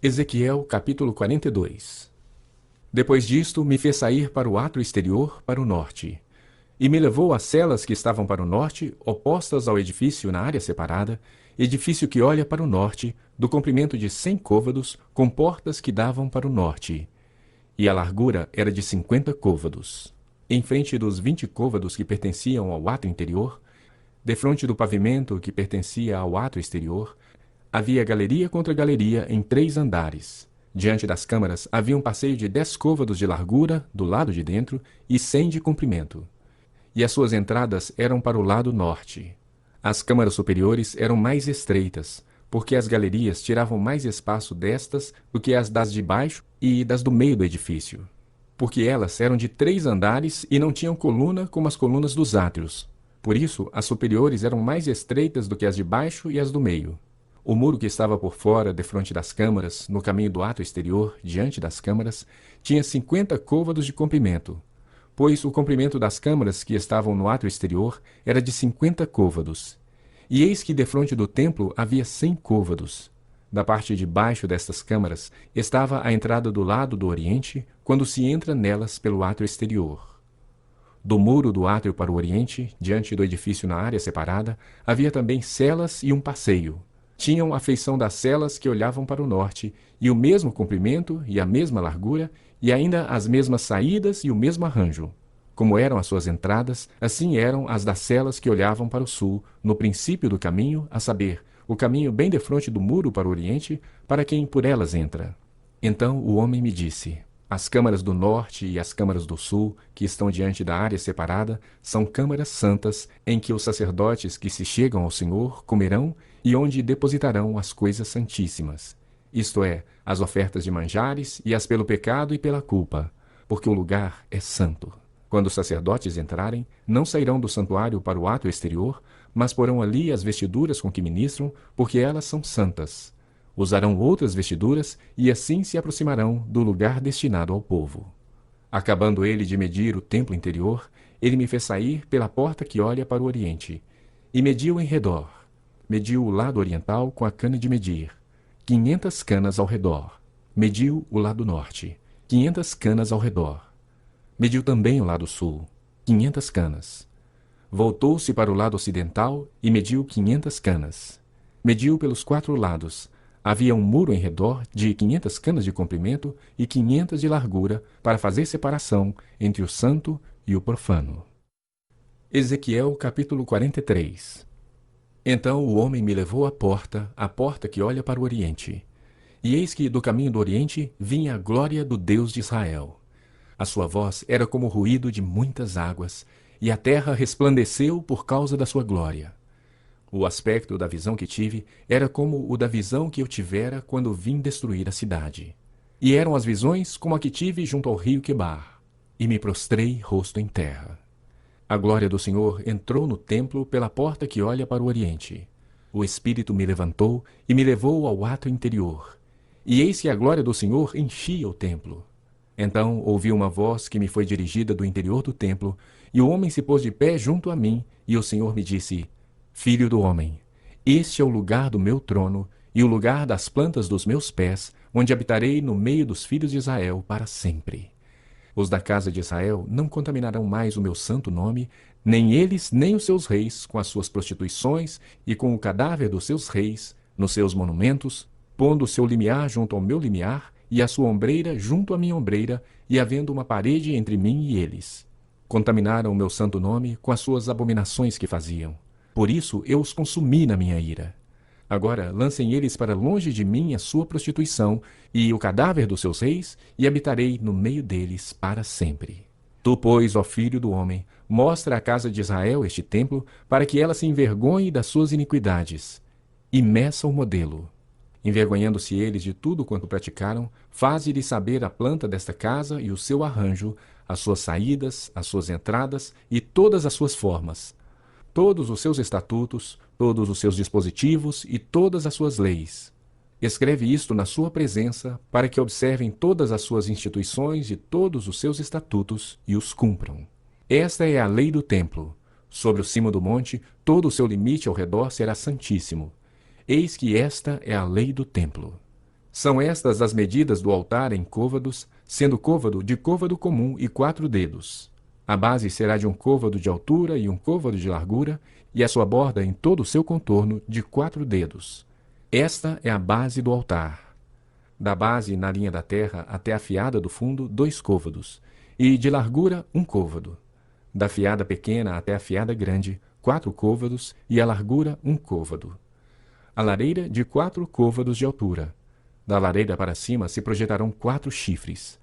Ezequiel capítulo 42. Depois disto, me fez sair para o átrio exterior, para o norte, e me levou às celas que estavam para o norte, opostas ao edifício na área separada, edifício que olha para o norte, do comprimento de 100 côvados, com portas que davam para o norte, e a largura era de 50 côvados. Em frente dos 20 côvados que pertenciam ao átrio interior, defronte do pavimento que pertencia ao átrio exterior, havia galeria contra galeria em 3 andares. Diante das câmaras havia um passeio de 10 côvados de largura do lado de dentro e 100 de comprimento. E as suas entradas eram para o lado norte. As câmaras superiores eram mais estreitas, porque as galerias tiravam mais espaço destas do que as das de baixo e das do meio do edifício. Porque elas eram de 3 andares e não tinham coluna como as colunas dos átrios. Por isso, as superiores eram mais estreitas do que as de baixo e as do meio. O muro que estava por fora, defronte das câmaras, no caminho do átrio exterior, diante das câmaras, tinha 50 côvados de comprimento, pois o comprimento das câmaras que estavam no átrio exterior era de 50 côvados. E eis que defronte do templo havia 100 côvados. Da parte de baixo destas câmaras estava a entrada do lado do oriente, quando se entra nelas pelo átrio exterior. Do muro do átrio para o oriente, diante do edifício na área separada, havia também celas e um passeio. Tinham a feição das celas que olhavam para o norte, e o mesmo comprimento e a mesma largura, e ainda as mesmas saídas e o mesmo arranjo. Como eram as suas entradas, assim eram as das celas que olhavam para o sul, no princípio do caminho, a saber, o caminho bem defronte do muro para o oriente, para quem por elas entra. Então o homem me disse: as câmaras do norte e as câmaras do sul, que estão diante da área separada, são câmaras santas, em que os sacerdotes que se chegam ao Senhor comerão e onde depositarão as coisas santíssimas, isto é, as ofertas de manjares e as pelo pecado e pela culpa, porque o lugar é santo. Quando os sacerdotes entrarem, não sairão do santuário para o átrio exterior, mas porão ali as vestiduras com que ministram, porque elas são santas. Usarão outras vestiduras e assim se aproximarão do lugar destinado ao povo. Acabando ele de medir o templo interior, ele me fez sair pela porta que olha para o oriente, e mediu em redor. Mediu o lado oriental com a cana de medir, 500 canas ao redor. Mediu o lado norte, 500 canas ao redor. Mediu também o lado sul, 500 canas. Voltou-se para o lado ocidental e mediu 500 canas. Mediu pelos 4 lados. Havia um muro em redor de 500 canas de comprimento e 500 de largura para fazer separação entre o santo e o profano. Ezequiel capítulo 43. Então o homem me levou à porta que olha para o oriente. E eis que do caminho do oriente vinha a glória do Deus de Israel. A sua voz era como o ruído de muitas águas, e a terra resplandeceu por causa da sua glória. O aspecto da visão que tive era como o da visão que eu tivera quando vim destruir a cidade. E eram as visões como a que tive junto ao rio Quebar, e me prostrei rosto em terra. A glória do Senhor entrou no templo pela porta que olha para o oriente. O Espírito me levantou e me levou ao átrio interior. E eis que a glória do Senhor enchia o templo. Então ouvi uma voz que me foi dirigida do interior do templo, e o homem se pôs de pé junto a mim, e o Senhor me disse: Filho do homem, este é o lugar do meu trono, e o lugar das plantas dos meus pés, onde habitarei no meio dos filhos de Israel para sempre. Os da casa de Israel não contaminarão mais o meu santo nome, nem eles, nem os seus reis, com as suas prostituições e com o cadáver dos seus reis, nos seus monumentos, pondo o seu limiar junto ao meu limiar, e a sua ombreira junto à minha ombreira, e havendo uma parede entre mim e eles. Contaminaram o meu santo nome com as suas abominações que faziam. Por isso eu os consumi na minha ira. Agora lancem eles para longe de mim a sua prostituição e o cadáver dos seus reis, e habitarei no meio deles para sempre. Tu, pois, ó filho do homem, mostra à casa de Israel este templo, para que ela se envergonhe das suas iniquidades, e meça o modelo. Envergonhando-se eles de tudo quanto praticaram, faze-lhes saber a planta desta casa e o seu arranjo, as suas saídas, as suas entradas e todas as suas formas, todos os seus estatutos, todos os seus dispositivos e todas as suas leis. Escreve isto na sua presença, para que observem todas as suas instituições e todos os seus estatutos e os cumpram. Esta é a lei do templo. Sobre o cimo do monte, todo o seu limite ao redor será santíssimo. Eis que esta é a lei do templo. São estas as medidas do altar em côvados, sendo côvado de côvado comum e 4 dedos. A base será de 1 côvado de altura e 1 côvado de largura, e a sua borda em todo o seu contorno de 4 dedos. Esta é a base do altar. Da base na linha da terra até a fiada do fundo, 2 côvados, e de largura 1 côvado. Da fiada pequena até a fiada grande, 4 côvados, e a largura 1 côvado. A lareira de 4 côvados de altura. Da lareira para cima se projetarão 4 chifres.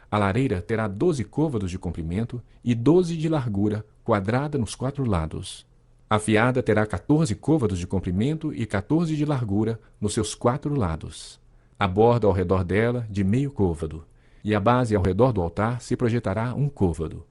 A lareira terá 12 côvados de comprimento e 12 de largura, quadrada nos 4 lados. A fiada terá 14 côvados de comprimento e 14 de largura nos seus 4 lados. A borda ao redor dela de meio côvado, e a base ao redor do altar se projetará 1 côvado.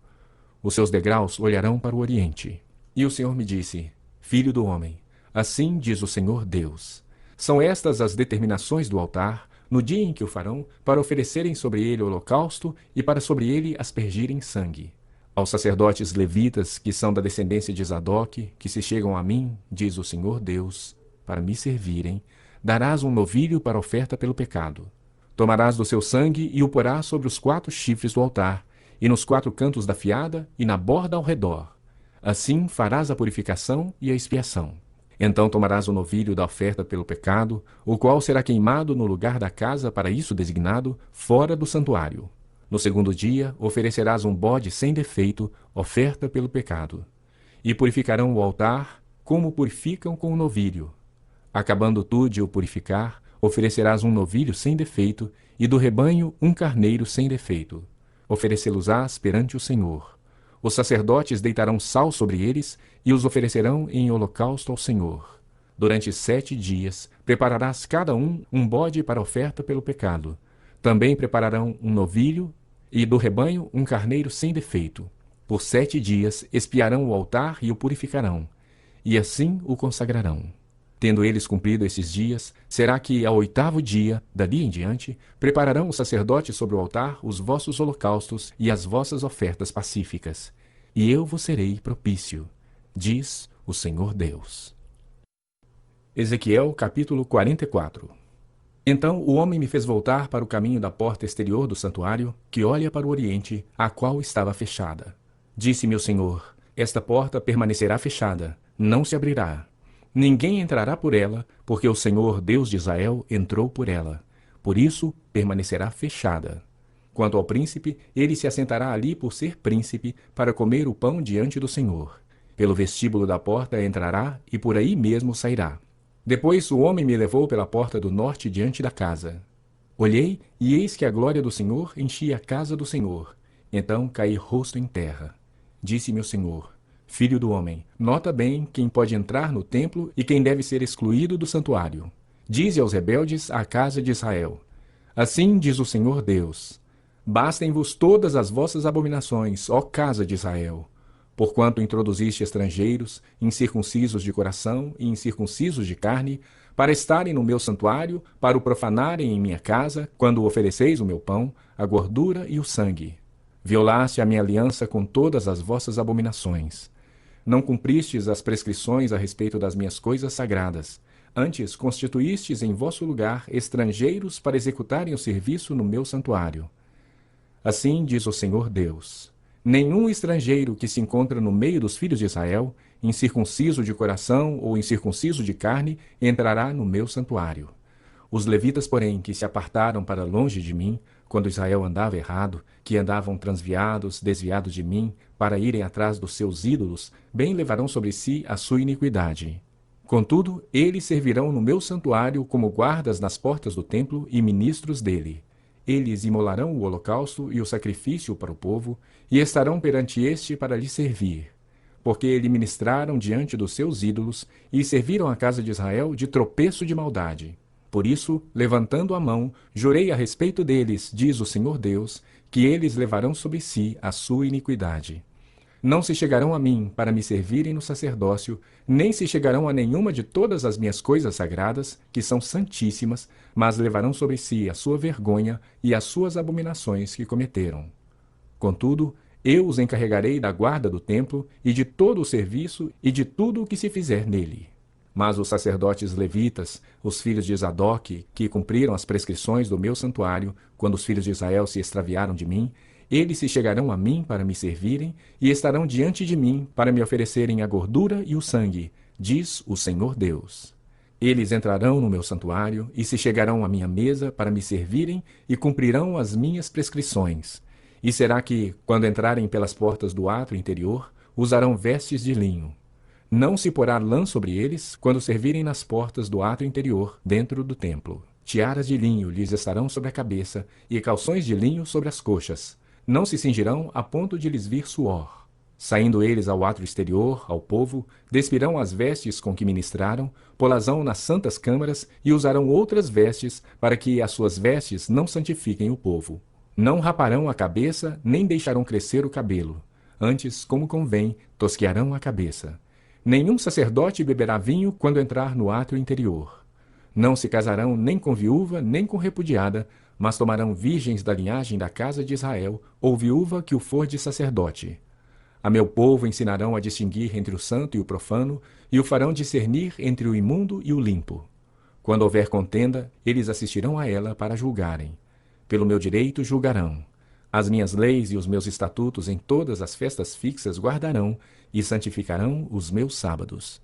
Os seus degraus olharão para o oriente. E o Senhor me disse: Filho do homem, assim diz o Senhor Deus: são estas as determinações do altar, no dia em que o farão, para oferecerem sobre ele holocausto e para sobre ele aspergirem sangue. Aos sacerdotes levitas, que são da descendência de Zadoque, que se chegam a mim, diz o Senhor Deus, para me servirem, darás um novilho para oferta pelo pecado. Tomarás do seu sangue e o porás sobre os 4 chifres do altar, e nos 4 cantos da fiada e na borda ao redor. Assim farás a purificação e a expiação. Então tomarás o novilho da oferta pelo pecado, o qual será queimado no lugar da casa para isso designado, fora do santuário. No 2º dia oferecerás um bode sem defeito, oferta pelo pecado. E purificarão o altar, como purificam com o novilho. Acabando tu de o purificar, oferecerás um novilho sem defeito, e do rebanho 1 carneiro sem defeito. Oferecê-los-ás perante o Senhor. Os sacerdotes deitarão sal sobre eles e os oferecerão em holocausto ao Senhor. Durante 7 dias prepararás cada um bode para oferta pelo pecado. Também prepararão um novilho e do rebanho 1 carneiro sem defeito. Por 7 dias expiarão o altar e o purificarão, e assim o consagrarão. Tendo eles cumprido esses dias, será que ao 8º dia, dali em diante, prepararão os sacerdotes sobre o altar os vossos holocaustos e as vossas ofertas pacíficas. E eu vos serei propício, diz o Senhor Deus. Ezequiel capítulo 44. Então o homem me fez voltar para o caminho da porta exterior do santuário, que olha para o oriente, a qual estava fechada. Disse-me o Senhor: esta porta permanecerá fechada, não se abrirá. Ninguém entrará por ela, porque o Senhor, Deus de Israel, entrou por ela. Por isso, permanecerá fechada. Quanto ao príncipe, ele se assentará ali por ser príncipe, para comer o pão diante do Senhor. Pelo vestíbulo da porta entrará, e por aí mesmo sairá. Depois o homem me levou pela porta do norte diante da casa. Olhei, e eis que a glória do Senhor enchia a casa do Senhor. Então caí rosto em terra. Disse-me o Senhor: Filho do homem, nota bem quem pode entrar no templo e quem deve ser excluído do santuário. Dize aos rebeldes à casa de Israel: assim diz o Senhor Deus: bastem-vos todas as vossas abominações, ó casa de Israel, porquanto introduziste estrangeiros, incircuncisos de coração e incircuncisos de carne, para estarem no meu santuário, para o profanarem em minha casa, quando ofereceis o meu pão, a gordura e o sangue. Violaste a minha aliança com todas as vossas abominações. Não cumpristes as prescrições a respeito das minhas coisas sagradas. Antes constituístes em vosso lugar estrangeiros para executarem o serviço no meu santuário. Assim diz o Senhor Deus: nenhum estrangeiro que se encontra no meio dos filhos de Israel, incircunciso de coração ou incircunciso de carne, entrará no meu santuário. Os levitas, porém, que se apartaram para longe de mim, quando Israel andava errado, que andavam transviados, desviados de mim, para irem atrás dos seus ídolos, bem levarão sobre si a sua iniquidade. Contudo, eles servirão no meu santuário como guardas nas portas do templo e ministros dele. Eles imolarão o holocausto e o sacrifício para o povo, e estarão perante este para lhe servir. Porque lhe ministraram diante dos seus ídolos, e serviram a casa de Israel de tropeço de maldade. Por isso, levantando a mão, jurei a respeito deles, diz o Senhor Deus, que eles levarão sobre si a sua iniquidade. Não se chegarão a mim para me servirem no sacerdócio, nem se chegarão a nenhuma de todas as minhas coisas sagradas, que são santíssimas, mas levarão sobre si a sua vergonha e as suas abominações que cometeram. Contudo, eu os encarregarei da guarda do templo e de todo o serviço e de tudo o que se fizer nele. Mas os sacerdotes levitas, os filhos de Zadoque, que cumpriram as prescrições do meu santuário, quando os filhos de Israel se extraviaram de mim, eles se chegarão a mim para me servirem e estarão diante de mim para me oferecerem a gordura e o sangue, diz o Senhor Deus. Eles entrarão no meu santuário e se chegarão à minha mesa para me servirem e cumprirão as minhas prescrições. E será que, quando entrarem pelas portas do átrio interior, usarão vestes de linho. Não se porá lã sobre eles quando servirem nas portas do átrio interior, dentro do templo. Tiaras de linho lhes estarão sobre a cabeça e calções de linho sobre as coxas. Não se cingirão a ponto de lhes vir suor. Saindo eles ao átrio exterior, ao povo, despirão as vestes com que ministraram, polazão nas santas câmaras e usarão outras vestes para que as suas vestes não santifiquem o povo. Não raparão a cabeça, nem deixarão crescer o cabelo. Antes, como convém, tosquearão a cabeça. Nenhum sacerdote beberá vinho quando entrar no átrio interior. Não se casarão nem com viúva, nem com repudiada, mas tomarão virgens da linhagem da casa de Israel, ou viúva que o for de sacerdote. A meu povo ensinarão a distinguir entre o santo e o profano, e o farão discernir entre o imundo e o limpo. Quando houver contenda, eles assistirão a ela para julgarem. Pelo meu direito julgarão. As minhas leis e os meus estatutos em todas as festas fixas guardarão, e santificarão os meus sábados.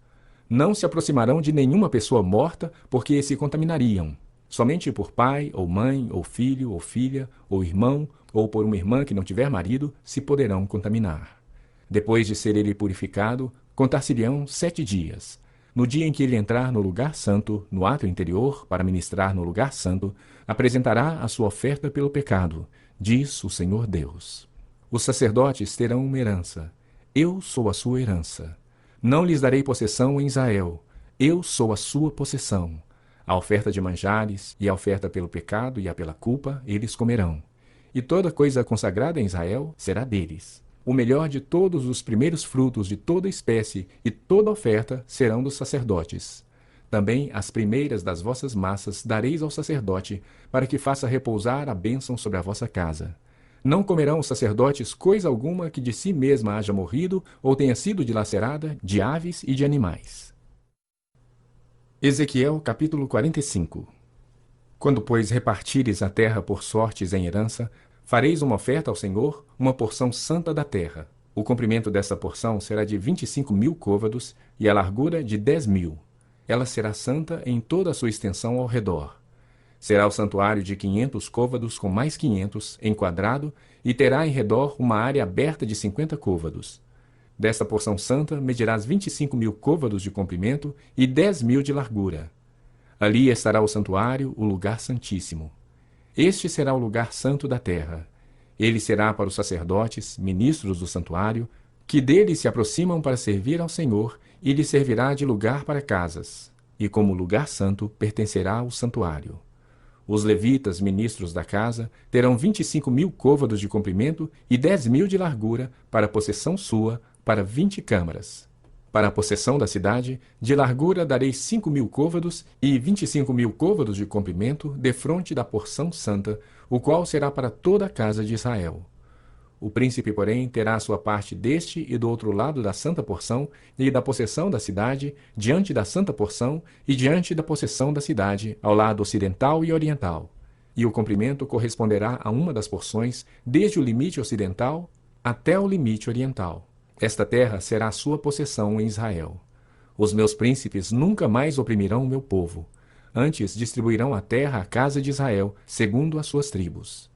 Não se aproximarão de nenhuma pessoa morta, porque se contaminariam. Somente por pai, ou mãe, ou filho, ou filha, ou irmão, ou por uma irmã que não tiver marido, se poderão contaminar. Depois de ser ele purificado, contar-se-lhão 7 dias. No dia em que ele entrar no lugar santo, no átrio interior, para ministrar no lugar santo, apresentará a sua oferta pelo pecado, diz o Senhor Deus. Os sacerdotes terão uma herança. Eu sou a sua herança. Não lhes darei possessão em Israel. Eu sou a sua possessão. A oferta de manjares e a oferta pelo pecado e a pela culpa eles comerão. E toda coisa consagrada em Israel será deles. O melhor de todos os primeiros frutos de toda espécie e toda oferta serão dos sacerdotes. Também as primeiras das vossas massas dareis ao sacerdote, para que faça repousar a bênção sobre a vossa casa. Não comerão os sacerdotes coisa alguma que de si mesma haja morrido ou tenha sido dilacerada de aves e de animais. Ezequiel capítulo 45. Quando, pois, repartires a terra por sortes em herança, fareis uma oferta ao Senhor, uma porção santa da terra. O comprimento dessa porção será de 25.000 côvados e a largura de 10.000. Ela será santa em toda a sua extensão ao redor. Será o santuário de 500 côvados com mais 500, em quadrado, e terá em redor uma área aberta de 50 côvados. Desta porção santa medirás 25.000 côvados de comprimento e 10.000 de largura. Ali estará o santuário, o lugar santíssimo. Este será o lugar santo da terra. Ele será para os sacerdotes, ministros do santuário, que dele se aproximam para servir ao Senhor, e lhe servirá de lugar para casas. E como lugar santo pertencerá ao santuário. Os levitas, ministros da casa, terão 25.000 côvados de comprimento e 10.000 de largura para possessão sua, para 20 câmaras. Para a possessão da cidade, de largura darei 5.000 côvados e 25.000 côvados de comprimento defronte da porção santa, o qual será para toda a casa de Israel. O príncipe, porém, terá a sua parte deste e do outro lado da santa porção e da possessão da cidade, diante da santa porção e diante da possessão da cidade, ao lado ocidental e oriental. E o comprimento corresponderá a uma das porções, desde o limite ocidental até o limite oriental. Esta terra será a sua possessão em Israel. Os meus príncipes nunca mais oprimirão o meu povo. Antes distribuirão a terra à casa de Israel, segundo as suas tribos.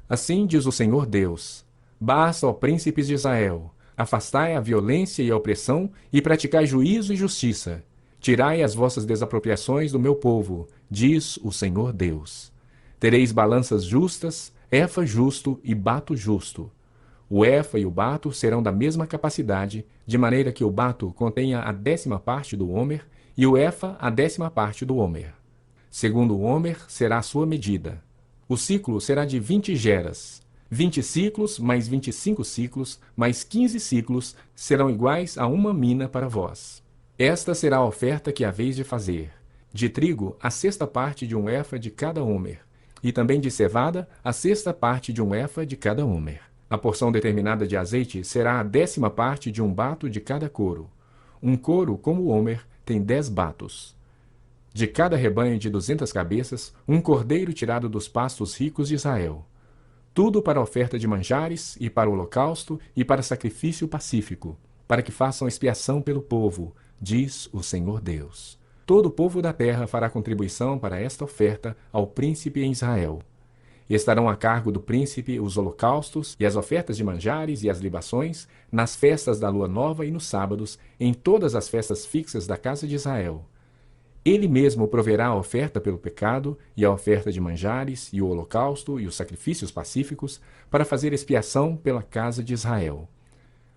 Assim diz o Senhor Deus: basta, ó príncipes de Israel, afastai a violência e a opressão e praticai juízo e justiça. Tirai as vossas desapropriações do meu povo, diz o Senhor Deus. Tereis balanças justas, efa justo e bato justo. O efa e o bato serão da mesma capacidade, de maneira que o bato contenha a 10ª parte do homer e o efa a 10ª parte do homer. Segundo o homer será a sua medida. O ciclo será de 20 geras. 20 ciclos mais 25 ciclos mais 15 ciclos serão iguais a uma mina para vós. Esta será a oferta que haveis de fazer. De trigo, a 6ª parte de um efa de cada homer, e também de cevada, a 6ª parte de um efa de cada homer. A porção determinada de azeite será a 10ª parte de um bato de cada coro. Um coro, como o homer, tem 10 batos. De cada rebanho de 200 cabeças, um cordeiro tirado dos pastos ricos de Israel. Tudo para oferta de manjares, e para o holocausto, e para sacrifício pacífico, para que façam expiação pelo povo, diz o Senhor Deus. Todo o povo da terra fará contribuição para esta oferta ao príncipe em Israel. Estarão a cargo do príncipe os holocaustos e as ofertas de manjares e as libações, nas festas da lua nova e nos sábados, em todas as festas fixas da casa de Israel. Ele mesmo proverá a oferta pelo pecado, e a oferta de manjares, e o holocausto, e os sacrifícios pacíficos, para fazer expiação pela casa de Israel.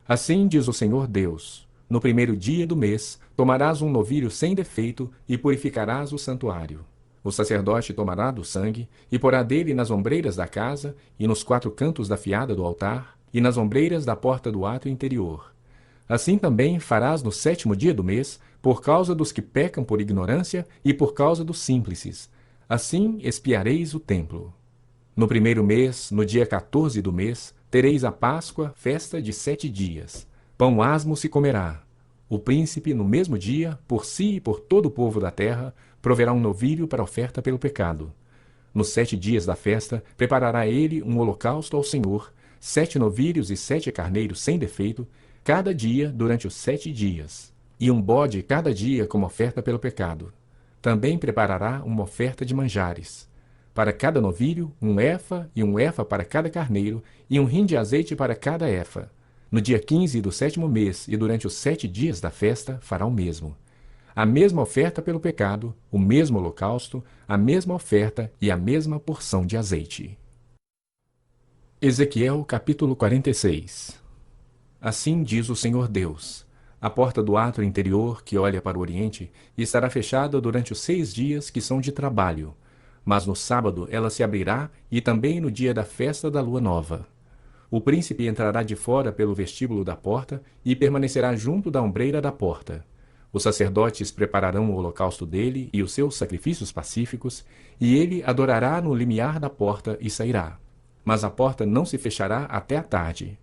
Assim diz o Senhor Deus: no primeiro dia do mês, tomarás um novilho sem defeito, e purificarás o santuário. O sacerdote tomará do sangue, e porá dele nas ombreiras da casa, e nos 4 cantos da fiada do altar, e nas ombreiras da porta do átrio interior. Assim também farás no 7º dia do mês, por causa dos que pecam por ignorância e por causa dos simples. Assim expiareis o templo. No primeiro mês, no dia 14 do mês, tereis a Páscoa, festa de 7 dias. Pão asmo se comerá. O príncipe, no mesmo dia, por si e por todo o povo da terra, proverá um novilho para oferta pelo pecado. Nos 7 dias da festa, preparará ele um holocausto ao Senhor, 7 novilhos e 7 carneiros sem defeito, cada dia durante os 7 dias, e um bode cada dia como oferta pelo pecado. Também preparará uma oferta de manjares. Para cada novilho, um efa para cada carneiro, e um rim de azeite para cada efa. No dia 15 do 7º mês e durante os 7 dias da festa, fará o mesmo. A mesma oferta pelo pecado, o mesmo holocausto, a mesma oferta e a mesma porção de azeite. Ezequiel capítulo 46. Assim diz o Senhor Deus: a porta do átrio interior, que olha para o oriente, estará fechada durante os 6 dias que são de trabalho, mas no sábado ela se abrirá, e também no dia da festa da lua nova. O príncipe entrará de fora pelo vestíbulo da porta e permanecerá junto da ombreira da porta. Os sacerdotes prepararão o holocausto dele e os seus sacrifícios pacíficos, e ele adorará no limiar da porta e sairá. Mas a porta não se fechará até a tarde.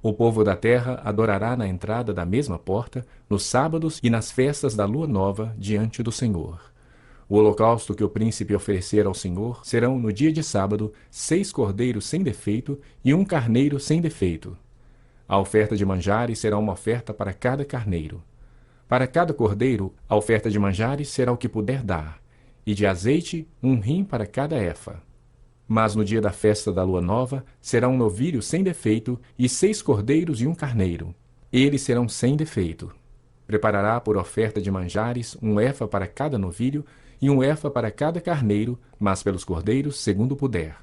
O povo da terra adorará na entrada da mesma porta, nos sábados e nas festas da lua nova, diante do Senhor. O holocausto que o príncipe oferecer ao Senhor serão, no dia de sábado, 6 cordeiros sem defeito e 1 carneiro sem defeito. A oferta de manjares será uma oferta para cada carneiro. Para cada cordeiro, a oferta de manjares será o que puder dar, e de azeite, 1 rim para cada efa. Mas no dia da festa da lua nova, será um novilho sem defeito, e 6 cordeiros e 1 carneiro. Eles serão sem defeito. Preparará por oferta de manjares 1 efa para cada novilho, e 1 efa para cada carneiro, mas pelos cordeiros, segundo puder.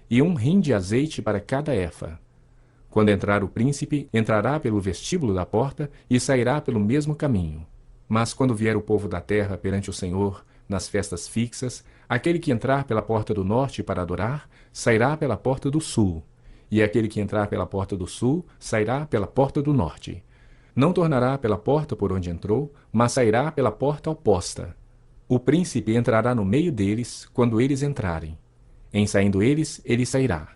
E 1 rim de azeite para cada efa. Quando entrar o príncipe, entrará pelo vestíbulo da porta e sairá pelo mesmo caminho. Mas quando vier o povo da terra perante o Senhor, nas festas fixas, aquele que entrar pela porta do norte para adorar, sairá pela porta do sul. E aquele que entrar pela porta do sul, sairá pela porta do norte. Não tornará pela porta por onde entrou, mas sairá pela porta oposta. O príncipe entrará no meio deles, quando eles entrarem. Em saindo eles, ele sairá.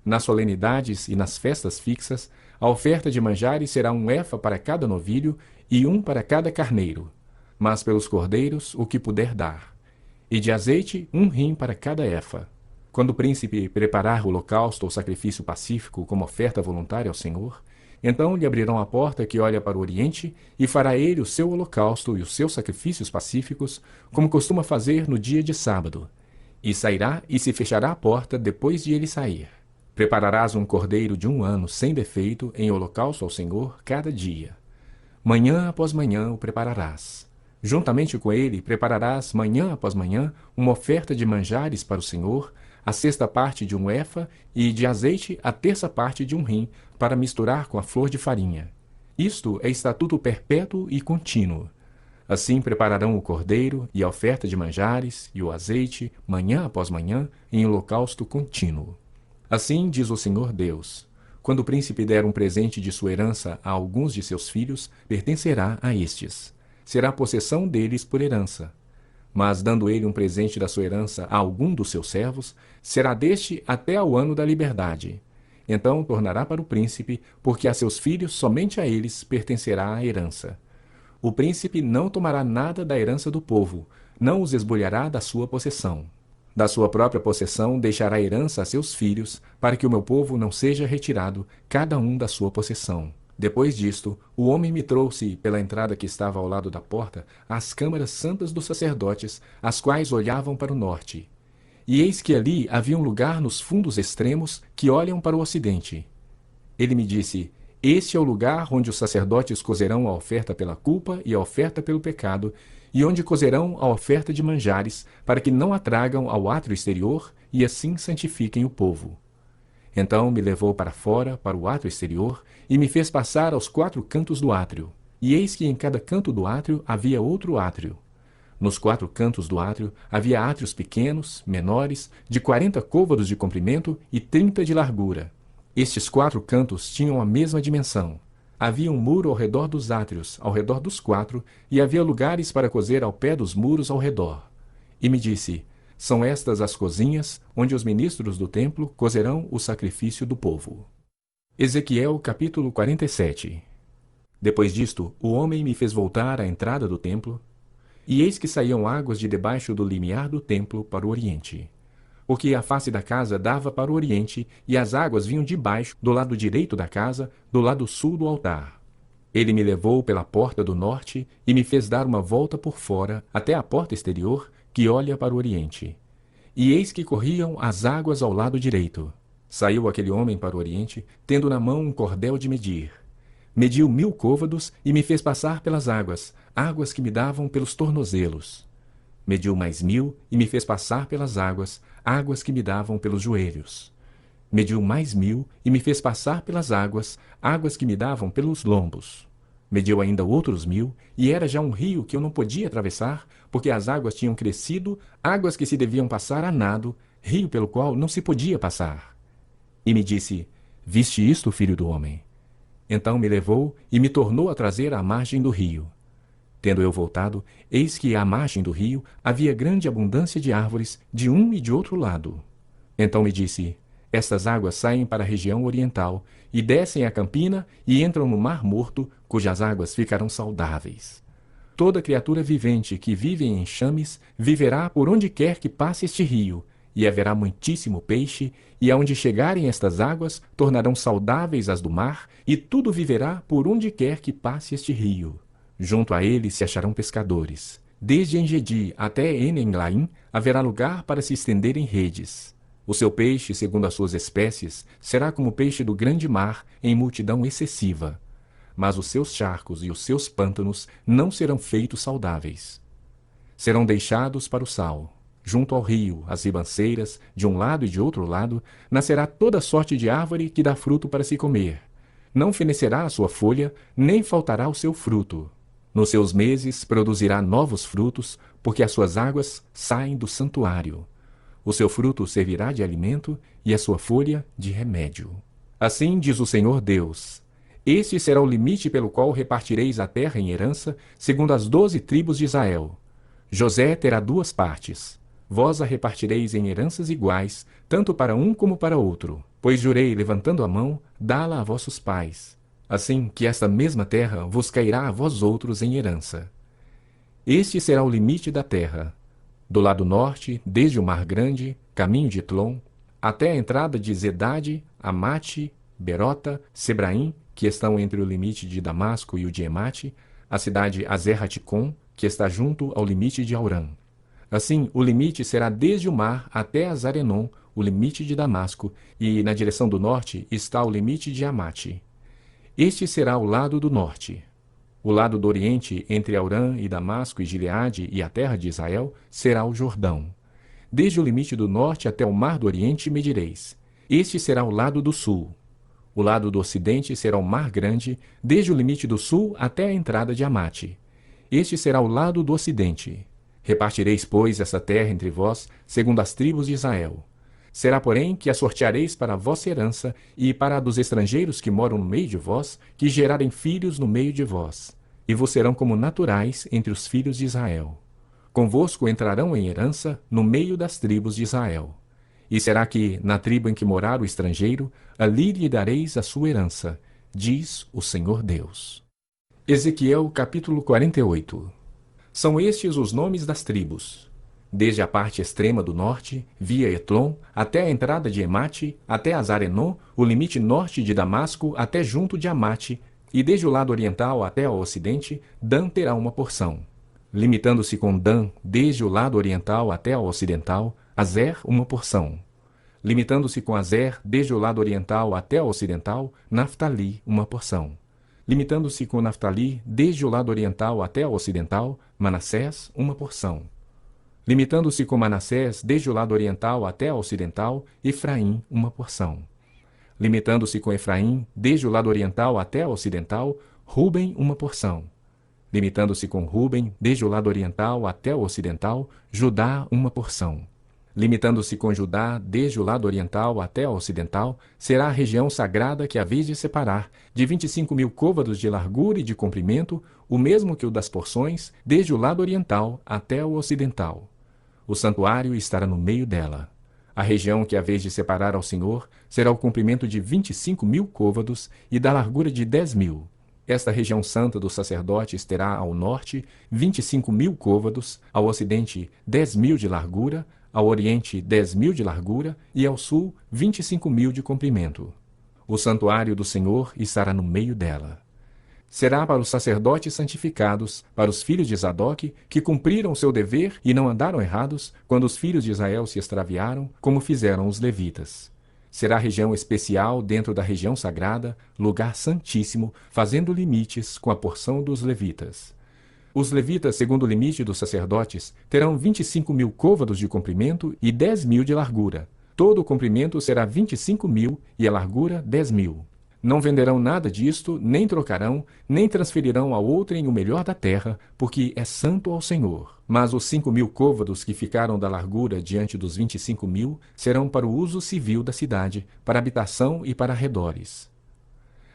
Nas solenidades e nas festas fixas, a oferta de manjares será 1 efa para cada novilho e 1 para cada carneiro, mas pelos cordeiros o que puder dar, e de azeite 1 rim para cada efa. Quando o príncipe preparar o holocausto ou sacrifício pacífico como oferta voluntária ao Senhor, então lhe abrirão a porta que olha para o oriente, e fará ele o seu holocausto e os seus sacrifícios pacíficos, como costuma fazer no dia de sábado. E sairá e se fechará a porta depois de ele sair. Prepararás um cordeiro de 1 ano sem defeito em holocausto ao Senhor cada dia. Manhã após manhã o prepararás. Juntamente com ele prepararás manhã após manhã uma oferta de manjares para o Senhor, a 6ª parte de 1 efa, e de azeite a 3ª parte de 1 rim, para misturar com a flor de farinha. Isto é estatuto perpétuo e contínuo. Assim prepararão o cordeiro e a oferta de manjares e o azeite, manhã após manhã, em holocausto contínuo. Assim diz o Senhor Deus: quando o príncipe der um presente de sua herança a alguns de seus filhos, pertencerá a estes. Será possessão deles por herança. Mas dando ele um presente da sua herança a algum dos seus servos, será deste até ao ano da liberdade. Então tornará para o príncipe, porque a seus filhos, somente a eles, pertencerá a herança. O príncipe não tomará nada da herança do povo, não os esbulhará da sua possessão. Da sua própria possessão deixará herança a seus filhos, para que o meu povo não seja retirado, cada um da sua possessão. Depois disto, o homem me trouxe, pela entrada que estava ao lado da porta, às câmaras santas dos sacerdotes, as quais olhavam para o norte. E eis que ali havia um lugar nos fundos extremos que olham para o ocidente. Ele me disse: este é o lugar onde os sacerdotes cozerão a oferta pela culpa e a oferta pelo pecado, e onde cozerão a oferta de manjares, para que não a tragam ao átrio exterior, e assim santifiquem o povo. Então me levou para fora, para o átrio exterior, e me fez passar aos 4 cantos do átrio. E eis que em cada canto do átrio havia outro átrio. Nos 4 cantos do átrio havia átrios pequenos, menores, de 40 côvados de comprimento e 30 de largura. Estes 4 cantos tinham a mesma dimensão. Havia um muro ao redor dos átrios, ao redor dos 4, e havia lugares para cozer ao pé dos muros ao redor. E me disse: são estas as cozinhas, onde os ministros do templo cozerão o sacrifício do povo. Ezequiel capítulo 47. Depois disto, o homem me fez voltar à entrada do templo, e eis que saíam águas de debaixo do limiar do templo para o oriente. Porque a face da casa dava para o oriente, e as águas vinham de baixo, do lado direito da casa, do lado sul do altar. Ele me levou pela porta do norte, e me fez dar uma volta por fora, até a porta exterior, que olha para o oriente. E eis que corriam as águas ao lado direito. Saiu aquele homem para o oriente, tendo na mão um cordel de medir. Mediu 1000 côvados, e me fez passar pelas águas, águas que me davam pelos tornozelos. Mediu mais 1000, e me fez passar pelas águas, águas que me davam pelos joelhos. Mediu mais 1000, e me fez passar pelas águas, águas que me davam pelos lombos. Mediu ainda outros 1000, e era já um rio que eu não podia atravessar, porque as águas tinham crescido, águas que se deviam passar a nado, rio pelo qual não se podia passar. E me disse: viste isto, filho do homem? Então me levou e me tornou a trazer à margem do rio. Tendo eu voltado, eis que à margem do rio havia grande abundância de árvores de um e de outro lado. Então me disse: estas águas saem para a região oriental, e descem a campina e entram no mar morto, cujas águas ficarão saudáveis. Toda criatura vivente que vive em enxames viverá por onde quer que passe este rio, e haverá muitíssimo peixe, e aonde chegarem estas águas tornarão saudáveis as do mar, e tudo viverá por onde quer que passe este rio. Junto a ele se acharão pescadores. Desde Engedi até Enenglaim haverá lugar para se estenderem redes. O seu peixe, segundo as suas espécies, será como o peixe do grande mar, em multidão excessiva. Mas os seus charcos e os seus pântanos não serão feitos saudáveis. Serão deixados para o sal. Junto ao rio, as ribanceiras, de um lado e de outro lado, nascerá toda sorte de árvore que dá fruto para se comer. Não fenecerá a sua folha, nem faltará o seu fruto. Nos seus meses produzirá novos frutos, porque as suas águas saem do santuário. O seu fruto servirá de alimento, e a sua folha de remédio. Assim diz o Senhor Deus: este será o limite pelo qual repartireis a terra em herança, segundo as 12 tribos de Israel. José terá 2 partes. Vós a repartireis em heranças iguais, tanto para um como para outro. Pois jurei, levantando a mão, dá-la a vossos pais. Assim que esta mesma terra vos cairá a vós outros em herança. Este será o limite da terra. Do lado norte, desde o Mar Grande, caminho de Tlon, até a entrada de Zedade, Amate, Berota, Sebraim, que estão entre o limite de Damasco e o de Emate, a cidade Azer-Haticom, que está junto ao limite de Aurã. Assim, o limite será desde o mar até Azarenon, o limite de Damasco, e na direção do norte está o limite de Amate. Este será o lado do norte. O lado do oriente, entre Aurã e Damasco e Gileade e a terra de Israel, será o Jordão. Desde o limite do norte até o mar do oriente medireis. Este será o lado do sul. O lado do ocidente será o Mar Grande, desde o limite do sul até a entrada de Amate. Este será o lado do ocidente. Repartireis, pois, essa terra entre vós, segundo as tribos de Israel. Será, porém, que a sorteareis para a vossa herança e para a dos estrangeiros que moram no meio de vós, que gerarem filhos no meio de vós, e vos serão como naturais entre os filhos de Israel. Convosco entrarão em herança no meio das tribos de Israel. E será que, na tribo em que morar o estrangeiro, ali lhe dareis a sua herança, diz o Senhor Deus. Ezequiel capítulo 48. São estes os nomes das tribos. Desde a parte extrema do norte, via Etlon, até a entrada de Emate, até Azarenon, o limite norte de Damasco, até junto de Amate, e desde o lado oriental até ao ocidente, Dan terá uma porção. Limitando-se com Dan, desde o lado oriental até ao ocidental, Azer uma porção. Limitando-se com Azer, desde o lado oriental até ao ocidental, Naftali uma porção. Limitando-se com Naftali, desde o lado oriental até ao ocidental, Manassés uma porção. Limitando-se com Manassés, desde o lado oriental até ao ocidental, Efraim uma porção. Limitando-se com Efraim, desde o lado oriental até ao ocidental, Ruben uma porção. Limitando-se com Ruben, desde o lado oriental até o ocidental, Judá uma porção. Limitando-se com Judá, desde o lado oriental até o ocidental, será a região sagrada que haveis de separar, de 25.000 côvados de largura e de comprimento, o mesmo que o das porções, desde o lado oriental até o ocidental. O santuário estará no meio dela. A região que haveis de separar ao Senhor será o comprimento de 25.000 côvados e da largura de 10.000. Esta região santa dos sacerdotes terá ao norte 25.000 côvados, ao ocidente 10.000 de largura, ao oriente 10.000 de largura e ao sul 25.000 de comprimento. O santuário do Senhor estará no meio dela. Será para os sacerdotes santificados, para os filhos de Zadoque, que cumpriram seu dever e não andaram errados, quando os filhos de Israel se extraviaram, como fizeram os levitas. Será região especial dentro da região sagrada, lugar santíssimo, fazendo limites com a porção dos levitas. Os levitas, segundo o limite dos sacerdotes, terão 25.000 côvados de comprimento e 10.000 de largura. Todo o comprimento será 25.000 e a largura 10.000. Não venderão nada disto, nem trocarão, nem transferirão a outrem o melhor da terra, porque é santo ao Senhor. Mas os 5.000 côvados que ficaram da largura diante dos 25.000 serão para o uso civil da cidade, para habitação e para arredores.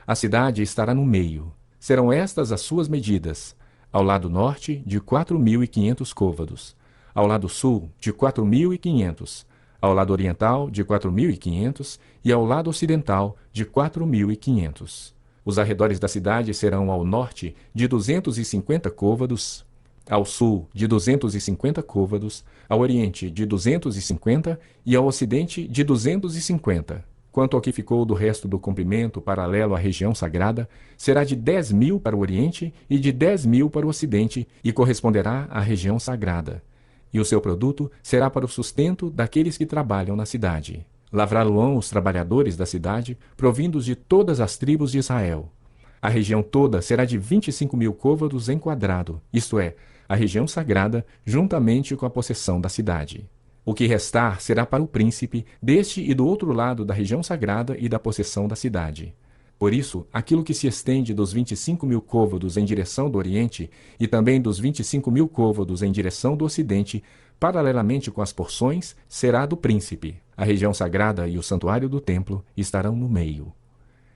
A cidade estará no meio. Serão estas as suas medidas: ao lado norte, de 4.500 côvados; ao lado sul, de 4.500; ao lado oriental, de 4.500, e ao lado ocidental, de 4.500. Os arredores da cidade serão ao norte, de 250 côvados, ao sul, de 250 côvados, ao oriente, de 250, e ao ocidente, de 250. Quanto ao que ficou do resto do comprimento paralelo à região sagrada, será de 10.000 para o oriente e de 10.000 para o ocidente, e corresponderá à região sagrada. E o seu produto será para o sustento daqueles que trabalham na cidade. Lavrá-lo-ão os trabalhadores da cidade, provindos de todas as tribos de Israel. A região toda será de 25.000 côvados em quadrado, isto é, a região sagrada, juntamente com a possessão da cidade. O que restar será para o príncipe, deste e do outro lado da região sagrada e da possessão da cidade. Por isso, aquilo que se estende dos 25.000 côvados em direção do oriente e também dos 25.000 côvados em direção do ocidente, paralelamente com as porções, será do príncipe. A região sagrada e o santuário do templo estarão no meio.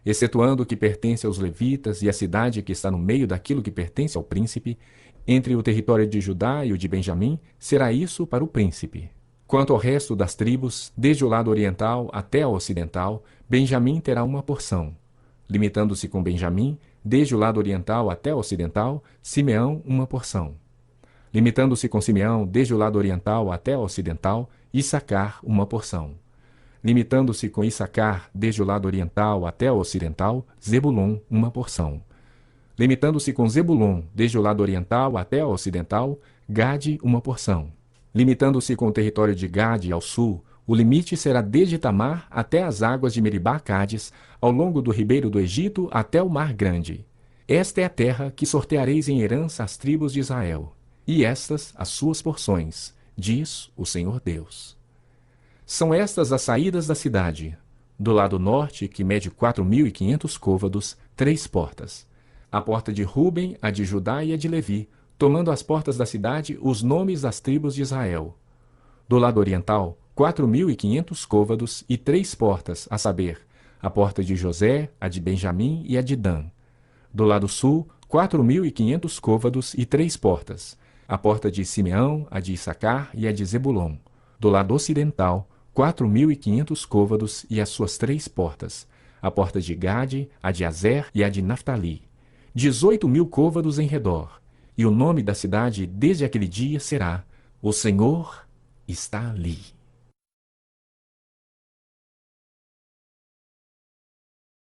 Excetuando o que pertence aos levitas e a cidade que está no meio daquilo que pertence ao príncipe, entre o território de Judá e o de Benjamim, será isso para o príncipe. Quanto ao resto das tribos, desde o lado oriental até o ocidental, Benjamim terá uma porção. Limitando-se com Benjamim, desde o lado oriental até o ocidental, Simeão uma porção. Limitando-se com Simeão, desde o lado oriental até o ocidental, Issacar uma porção. Limitando-se com Issacar, desde o lado oriental até o ocidental, Zebulon uma porção. Limitando-se com Zebulon, desde o lado oriental até o ocidental, Gade uma porção. Limitando-se com o território de Gade ao sul, o limite será desde Tamar até as águas de Meribá-Cádiz, ao longo do ribeiro do Egito até o Mar Grande. Esta é a terra que sorteareis em herança às tribos de Israel, e estas as suas porções, diz o Senhor Deus. São estas as saídas da cidade. Do lado norte, que mede 4.500 côvados, 3 portas. A porta de Ruben, a de Judá e a de Levi, tomando as portas da cidade os nomes das tribos de Israel. Do lado oriental, 4.500 côvados e 3 portas, a saber, a porta de José, a de Benjamim e a de Dan. Do lado sul, 4.500 côvados e 3 portas, a porta de Simeão, a de Issacar e a de Zebulon. Do lado ocidental, 4.500 côvados e as suas 3 portas, a porta de Gade, a de Azer e a de Naftali. 18.000 côvados em redor, e o nome da cidade desde aquele dia será: O Senhor está ali.